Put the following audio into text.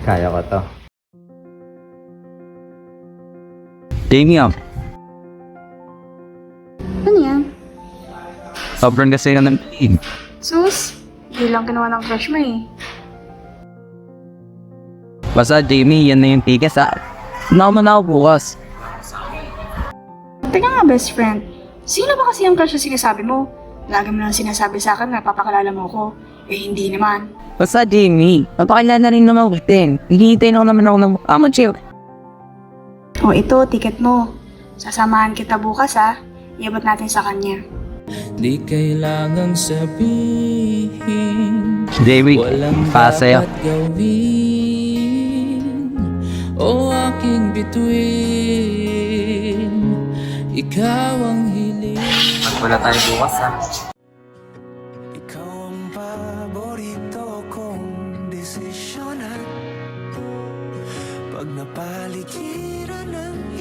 Kaya ko to. Damien, Ano yan? sobrang kasi ng team. Sus, hindi lang kinuha ng crush mo eh. Basta Jamie, yan na yung tickets ha. Naman ako bukas. Teka nga best friend, sino ba kasi yung crush na sinasabi mo? Lagi mo lang sinasabi sa akin na papakalala mo ko. Eh hindi naman. Basta Jamie, mapakilala rin naman ulitin. Hihintay na ako naman ako ng chill. O ito, ticket mo. Sasamahan kita bukas ha. Iabot natin sa kanya. Di kailangang sabihin, Jamie, walang para sa'yo. dapat gawin o aking bituin. Ikaw ang hiling. Wala tayo bukas ha. Ikaw ang paborito kong desisyonan. Pag napaligiran ng